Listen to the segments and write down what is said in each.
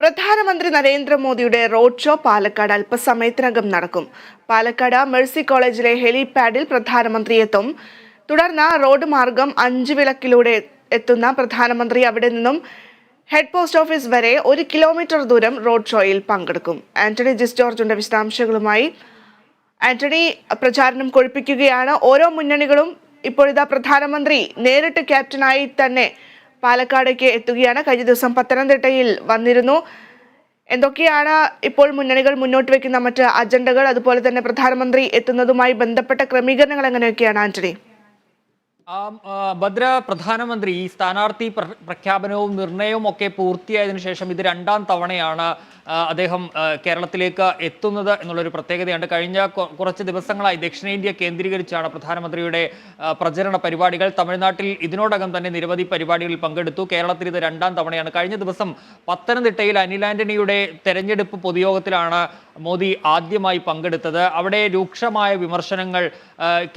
പ്രധാനമന്ത്രി നരേന്ദ്രമോദിയുടെ road show Palakkad അല്പസമയത്തിനകം നടക്കും. പാലക്കാട് മേഴ്സി കോളേജിലെ ഹെലിപാഡിൽ പ്രധാനമന്ത്രി എത്തും. തുടർന്ന് റോഡ് മാർഗം 5 വിളക്കിലൂടെ എത്തുന്ന പ്രധാനമന്ത്രി അവിടെ നിന്നും ഹെഡ് പോസ്റ്റ് ഓഫീസ് വരെ 1 കിലോമീറ്റർ ദൂരം റോഡ് ഷോയിൽ പങ്കെടുക്കും. ആന്റണി ജിസ് ജോർജിന്റെ വിശദാംശങ്ങളുമായി. ആന്റണി, പ്രചാരണം കൊഴുപ്പിക്കുകയാണ് ഓരോ മുന്നണികളും. ഇപ്പോഴിതാ പ്രധാനമന്ത്രി നേരിട്ട് ക്യാപ്റ്റനായി തന്നെ പാലക്കാടേക്ക് എത്തുകയാണ്. കഴിഞ്ഞ ദിവസം പത്തനംതിട്ടയിൽ വന്നിരുന്നു. എന്തൊക്കെയാണ് ഇപ്പോൾ മുന്നണികൾ മുന്നോട്ട് വെക്കുന്ന മറ്റ് അജണ്ടകൾ, അതുപോലെ തന്നെ പ്രധാനമന്ത്രി എത്തുന്നതുമായി ബന്ധപ്പെട്ട ക്രമീകരണങ്ങൾ എങ്ങനെയൊക്കെയാണ് ആന്റണി? ഭദ്ര, പ്രധാനമന്ത്രി ഈ സ്ഥാനാർത്ഥി പ്രഖ്യാപനവും നിർണയവും ഒക്കെ പൂർത്തിയായതിനു ശേഷം ഇത് 2ാം തവണയാണ് അദ്ദേഹം കേരളത്തിലേക്ക് എത്തുന്നത് എന്നുള്ളൊരു പ്രത്യേകതയുണ്ട്. കഴിഞ്ഞ കുറച്ച് ദിവസങ്ങളായി ദക്ഷിണേന്ത്യ കേന്ദ്രീകരിച്ചാണ് പ്രധാനമന്ത്രിയുടെ പ്രചരണ പരിപാടികൾ. തമിഴ്നാട്ടിൽ ഇതിനോടകം തന്നെ നിരവധി പരിപാടികളിൽ പങ്കെടുത്തു. കേരളത്തിൽ ഇത് 2ാം തവണയാണ്. കഴിഞ്ഞ ദിവസം പത്തനംതിട്ടയിൽ അനിൽ ആന്റണിയുടെ തെരഞ്ഞെടുപ്പ് പൊതുയോഗത്തിലാണ് മോദി ആദ്യമായി പങ്കെടുത്തത്. അവിടെ രൂക്ഷമായ വിമർശനങ്ങൾ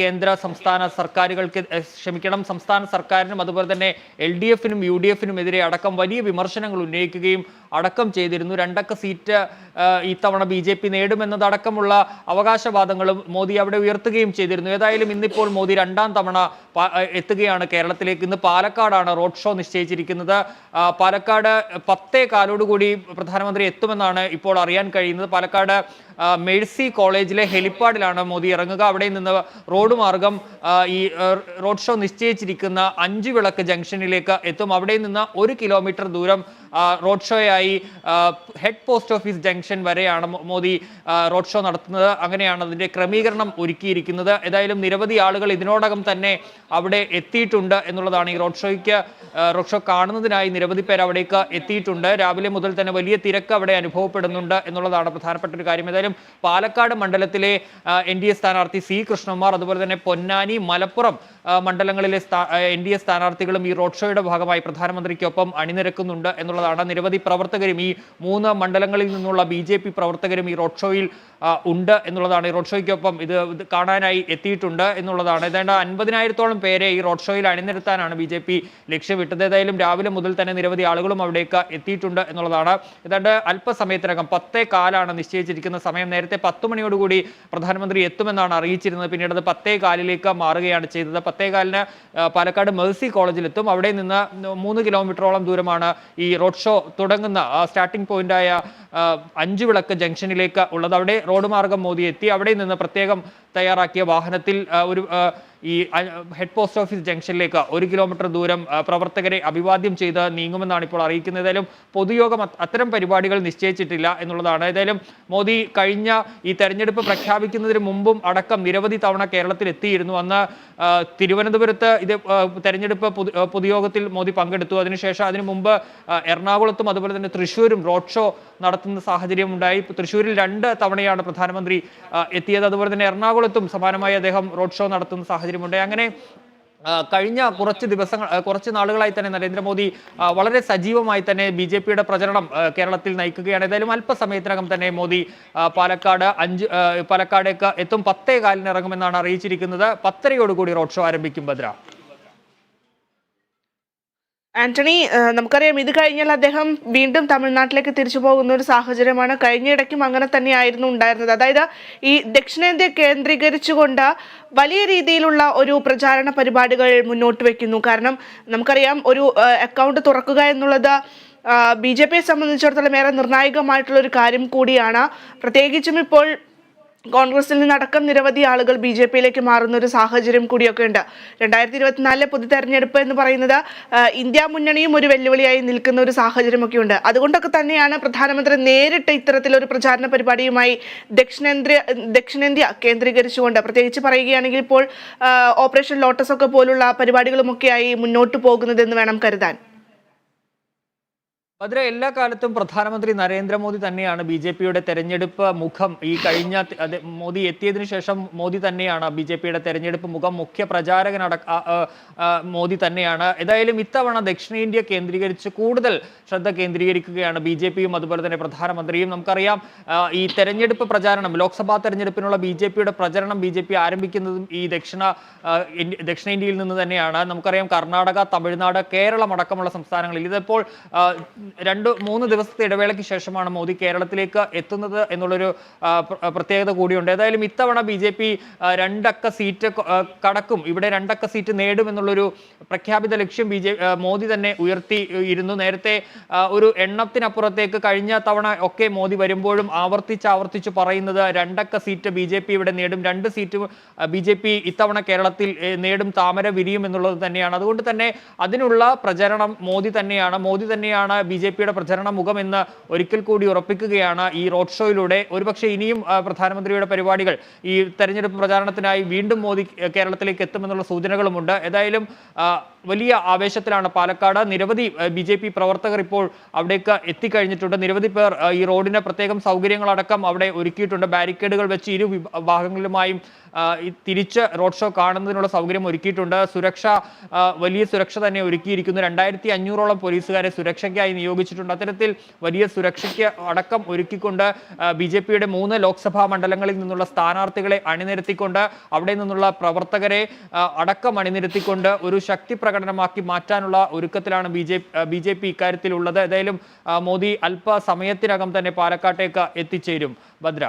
കേന്ദ്ര സംസ്ഥാന സർക്കാരുകൾക്ക് സംസ്ഥാന സർക്കാരിനും അതുപോലെ തന്നെ LDFനും UDFനും എതിരെ അടക്കം വലിയ വിമർശനങ്ങൾ ഉന്നയിക്കുകയും അടക്കം ചെയ്തിരുന്നു. 2 അക്ക സീറ്റ് ഇത്തവണ BJP നേടുമെന്നതടക്കമുള്ള അവകാശവാദങ്ങളും മോദി അവിടെ ഉയർത്തുകയും ചെയ്തിരുന്നു. ഏതായാലും ഇന്നിപ്പോൾ മോദി 2ാം തവണ എത്തുകയാണ് കേരളത്തിലേക്ക്. ഇന്ന് പാലക്കാടാണ് റോഡ് ഷോ നിശ്ചയിച്ചിരിക്കുന്നത്. പാലക്കാട് 10:15 പ്രധാനമന്ത്രി എത്തുമെന്നാണ് ഇപ്പോൾ അറിയാൻ കഴിയുന്നത്. പാലക്കാട് മേഴ്സി കോളേജിലെ ഹെലിപ്പാഡിലാണ് മോദി ഇറങ്ങുക. അവിടെ നിന്ന് റോഡ് മാർഗം ഈ റോഡ് ഷോ നിശ്ചയിച്ചിരിക്കുന്ന 5 വിളക്ക് ജംഗ്ഷനിലേക്ക് എത്തും. അവിടെ നിന്ന് 1 കിലോമീറ്റർ ദൂരം റോഡ് ഷോയായി ഹെഡ് പോസ്റ്റ് ഓഫീസ് ജംഗ്ഷൻ വരെയാണ് മോദി റോഡ് ഷോ നടത്തുന്നത്. അങ്ങനെയാണ് അതിന്റെ ക്രമീകരണം ഒരുക്കിയിരിക്കുന്നത്. ഏതായാലും നിരവധി ആളുകൾ ഇതിനോടകം തന്നെ അവിടെ എത്തിയിട്ടുണ്ട് എന്നുള്ളതാണ്. ഈ റോഡ് ഷോ കാണുന്നതിനായി നിരവധി പേർ അവിടേക്ക് എത്തിയിട്ടുണ്ട്. രാവിലെ മുതൽ തന്നെ വലിയ തിരക്ക് അവിടെ അനുഭവപ്പെടുന്നുണ്ട് എന്നുള്ളതാണ് പ്രധാനപ്പെട്ട ഒരു കാര്യം. ഏതായാലും പാലക്കാട് മണ്ഡലത്തിലെ NDA സ്ഥാനാർത്ഥി C കൃഷ്ണകുമാർ, അതുപോലെ തന്നെ പൊന്നാനി, മലപ്പുറം മണ്ഡലങ്ങളിലെ NDA സ്ഥാനാർത്ഥികളും ഈ റോഡ് ഷോയുടെ ഭാഗമായി പ്രധാനമന്ത്രിക്കൊപ്പം അണിനിരക്കുന്നുണ്ട് എന്നുള്ളതാണ്. നിരവധി പ്രവർത്തകരും ഈ 3 മണ്ഡലങ്ങളിൽ നിന്നുള്ള BJP പ്രവർത്തകരും ഈ റോഡ് ഷോയിൽ ഉണ്ട് എന്നുള്ളതാണ്. ഈ റോഡ് ഷോയ്ക്കൊപ്പം ഇത് കാണാനായി എത്തിയിട്ടുണ്ട് എന്നുള്ളതാണ്. ഏതാണ്ട് 50,000-ഓളം പേരെ ഈ റോഡ് ഷോയിൽ അണിനിരത്താനാണ് BJP ലക്ഷ്യമിട്ടത്. ഏതായാലും രാവിലെ മുതൽ തന്നെ നിരവധി ആളുകളും അവിടേക്ക് എത്തിയിട്ടുണ്ട് എന്നുള്ളതാണ്. ഏതാണ്ട് അല്പസമയത്തിനകം 10:15 നിശ്ചയിച്ചിരിക്കുന്ന സമയം. നേരത്തെ 10 മണിയോടുകൂടി പ്രധാനമന്ത്രി എത്തുമെന്നാണ് അറിയിച്ചിരുന്നത്. പിന്നീട് അത് 10:15 മാറുകയാണ് ചെയ്തത്. 10:15 പാലക്കാട് മേഴ്സി കോളേജിലെത്തും. അവിടെ നിന്ന് 3 കിലോമീറ്ററോളം ദൂരമാണ് ഈ റോഡ് ഷോ തുടങ്ങുന്ന സ്റ്റാർട്ടിംഗ് പോയിന്റായ 5 വിളക്ക് ജംഗ്ഷനിലേക്ക് ഉള്ളത്. അവിടെ റോഡ് മാർഗം മോദി എത്തി. അവിടെ നിന്ന് പ്രത്യേകം തയ്യാറാക്കിയ വാഹനത്തിൽ ഈ ഹെഡ് പോസ്റ്റ് ഓഫീസ് ജംഗ്ഷനിലേക്ക് 1 കിലോമീറ്റർ ദൂരം പ്രവർത്തകരെ അഭിവാദ്യം ചെയ്ത് നീങ്ങുമെന്നാണ് ഇപ്പോൾ അറിയിക്കുന്നത്. ഏതായാലും പൊതുയോഗം അത്തരം പരിപാടികൾ നിശ്ചയിച്ചിട്ടില്ല എന്നുള്ളതാണ്. ഏതായാലും മോദി കഴിഞ്ഞ ഈ തെരഞ്ഞെടുപ്പ് പ്രഖ്യാപിക്കുന്നതിന് മുമ്പും അടക്കം നിരവധി തവണ കേരളത്തിൽ എത്തിയിരുന്നു. അന്ന് തിരുവനന്തപുരത്ത് ഇത് തെരഞ്ഞെടുപ്പ് പൊതുയോഗത്തിൽ മോദി പങ്കെടുത്തു. അതിനുശേഷം അതിനു മുമ്പ് എറണാകുളത്തും അതുപോലെ തന്നെ തൃശ്ശൂരും റോഡ് ഷോ നടത്തുന്ന സാഹചര്യം ഉണ്ടായി. തൃശ്ശൂരിൽ 2 തവണയാണ് പ്രധാനമന്ത്രി എത്തിയത്. അതുപോലെ തന്നെ എറണാകുളത്തും സമാനമായി അദ്ദേഹം റോഡ് ഷോ നടത്തുന്ന സാഹചര്യമുണ്ടായി. അങ്ങനെ കഴിഞ്ഞ കുറച്ച് നാളുകളായി തന്നെ നരേന്ദ്രമോദി വളരെ സജീവമായി തന്നെ BJPയുടെ പ്രചരണം കേരളത്തിൽ നയിക്കുകയാണ്. ഏതായാലും അല്പസമയത്തിനകം തന്നെ മോദി പാലക്കാടേക്ക് എത്തും. 10:15 ഇറങ്ങുമെന്നാണ് അറിയിച്ചിരിക്കുന്നത്. 10:30 റോഡ് ഷോ ആരംഭിക്കും. ഭദ്ര, ആന്റണി, നമുക്കറിയാം ഇത് കഴിഞ്ഞാൽ അദ്ദേഹം വീണ്ടും തമിഴ്നാട്ടിലേക്ക് തിരിച്ചു പോകുന്ന ഒരു സാഹചര്യമാണ്. കഴിഞ്ഞയിടയ്ക്കും അങ്ങനെ തന്നെയായിരുന്നു ഉണ്ടായിരുന്നത്. അതായത് ഈ ദക്ഷിണേന്ത്യ കേന്ദ്രീകരിച്ചുകൊണ്ട് വലിയ രീതിയിലുള്ള ഒരു പ്രചാരണ പരിപാടികൾ മുന്നോട്ട് വെക്കുന്നു. കാരണം നമുക്കറിയാം ഒരു അക്കൗണ്ട് തുറക്കുക എന്നുള്ളത് BJPയെ സംബന്ധിച്ചിടത്തോളം ഏറെ നിർണായകമായിട്ടുള്ള ഒരു കാര്യം കൂടിയാണ്. പ്രത്യേകിച്ചും ഇപ്പോൾ കോൺഗ്രസിൽ നിന്നടക്കം നിരവധി ആളുകൾ BJPയിലേക്ക് മാറുന്ന ഒരു സാഹചര്യം കൂടിയൊക്കെ ഉണ്ട്. 2024 പൊതു തെരഞ്ഞെടുപ്പ് എന്ന് പറയുന്നത് ഇന്ത്യ മുന്നണിയും ഒരു വെല്ലുവിളിയായി നിൽക്കുന്ന ഒരു സാഹചര്യമൊക്കെ ഉണ്ട്. അതുകൊണ്ടൊക്കെ തന്നെയാണ് പ്രധാനമന്ത്രി നേരിട്ട് ഇത്തരത്തിലൊരു പ്രചാരണ പരിപാടിയുമായി ദക്ഷിണേന്ത്യ കേന്ദ്രീകരിച്ചുകൊണ്ട്, പ്രത്യേകിച്ച് പറയുകയാണെങ്കിൽ ഇപ്പോൾ ഓപ്പറേഷൻ ലോട്ടസ് ഒക്കെ പോലുള്ള പരിപാടികളുമൊക്കെയായി മുന്നോട്ട് പോകുന്നതെന്ന് വേണം കരുതാൻ. ഭദ്ര, എല്ലാ കാലത്തും പ്രധാനമന്ത്രി നരേന്ദ്രമോദി തന്നെയാണ് BJPയുടെ തെരഞ്ഞെടുപ്പ് മുഖം. ഈ കഴിഞ്ഞ മോദി എത്തിയതിനു ശേഷം മോദി തന്നെയാണ് BJPയുടെ തെരഞ്ഞെടുപ്പ് മുഖം. മുഖ്യ പ്രചാരകൻ മോദി തന്നെയാണ്. ഏതായാലും ഇത്തവണ ദക്ഷിണേന്ത്യ കേന്ദ്രീകരിച്ച് കൂടുതൽ ശ്രദ്ധ കേന്ദ്രീകരിക്കുകയാണ് BJPയും അതുപോലെ തന്നെ പ്രധാനമന്ത്രിയും. നമുക്കറിയാം ഈ തെരഞ്ഞെടുപ്പ് പ്രചാരണം, ലോക്സഭാ തെരഞ്ഞെടുപ്പിനുള്ള BJPയുടെ പ്രചരണം BJP ആരംഭിക്കുന്നതും ഈ ദക്ഷിണേന്ത്യയിൽ നിന്ന് തന്നെയാണ്. നമുക്കറിയാം കർണാടക, തമിഴ്നാട്, കേരളം അടക്കമുള്ള സംസ്ഥാനങ്ങളിൽ ഇതിപ്പോൾ മൂന്ന് ദിവസത്തെ ഇടവേളയ്ക്ക് ശേഷമാണ് മോദി കേരളത്തിലേക്ക് എത്തുന്നത് എന്നുള്ളൊരു പ്രത്യേകത കൂടിയുണ്ട്. ഏതായാലും ഇത്തവണ BJP 2 അക്ക സീറ്റ് കടക്കും, ഇവിടെ 2 അക്ക സീറ്റ് നേടും എന്നുള്ളൊരു പ്രഖ്യാപിത ലക്ഷ്യം മോദി തന്നെ ഉയർത്തിയിരുന്നു. നേരത്തെ ഒരു എണ്ണത്തിനപ്പുറത്തേക്ക് കഴിഞ്ഞ തവണ ഒക്കെ മോദി വരുമ്പോഴും ആവർത്തിച്ച് പറയുന്നത് 2 അക്ക സീറ്റ് BJP ഇവിടെ നേടും, 2 സീറ്റ് BJP ഇത്തവണ കേരളത്തിൽ നേടും, താമര വിരിയും എന്നുള്ളത് തന്നെയാണ്. അതുകൊണ്ട് തന്നെ അതിനുള്ള പ്രചരണം മോദി തന്നെയാണ് BJPയുടെ പ്രചരണ മുഖം എന്ന് ഒരിക്കൽ കൂടി ഉറപ്പിക്കുകയാണ് ഈ റോഡ് ഷോയിലൂടെ. ഒരുപക്ഷെ ഇനിയും പ്രധാനമന്ത്രിയുടെ പരിപാടികൾ, ഈ തെരഞ്ഞെടുപ്പ് പ്രചാരണത്തിനായി വീണ്ടും മോദി കേരളത്തിലേക്ക് എത്തുമെന്നുള്ള സൂചനകളുമുണ്ട്. ഏതായാലും വലിയ ആവേശത്തിലാണ് പാലക്കാട്. നിരവധി BJP പ്രവർത്തകർ ഇപ്പോൾ അവിടേക്ക് എത്തിക്കഴിഞ്ഞിട്ടുണ്ട്. നിരവധി പേർ ഈ റോഡിന് പ്രത്യേകം സൗകര്യങ്ങളടക്കം അവിടെ ഒരുക്കിയിട്ടുണ്ട്. ബാരിക്കേഡുകൾ വെച്ച് ഇരു ഭാഗങ്ങളിലുമായും തിരിച്ച് റോഡ് ഷോ കാണുന്നതിനുള്ള സൗകര്യം ഒരുക്കിയിട്ടുണ്ട്. വലിയ സുരക്ഷ തന്നെ ഒരുക്കിയിരിക്കുന്നു. 2500ഓളം പോലീസുകാരെ സുരക്ഷയ്ക്കായി നിയോഗിച്ചിട്ടുണ്ട്. അത്തരത്തിൽ വലിയ സുരക്ഷയ്ക്ക് അടക്കം ഒരുക്കിക്കൊണ്ട് BJPയുടെ 3 ലോക്സഭാ മണ്ഡലങ്ങളിൽ നിന്നുള്ള സ്ഥാനാർത്ഥികളെ അണിനിരത്തിക്കൊണ്ട്, അവിടെ നിന്നുള്ള പ്രവർത്തകരെ അടക്കം അണിനിരത്തിക്കൊണ്ട് ഒരു ശക്തി പ്രകടനമാക്കി മാറ്റാനുള്ള ഒരുക്കത്തിലാണ് BJP ഇക്കാര്യത്തിലുള്ളത്. ഏതായാലും മോദി അല്പസമയത്തിനകം തന്നെ പാലക്കാട്ടേക്ക് എത്തിച്ചേരും. ഭദ്ര.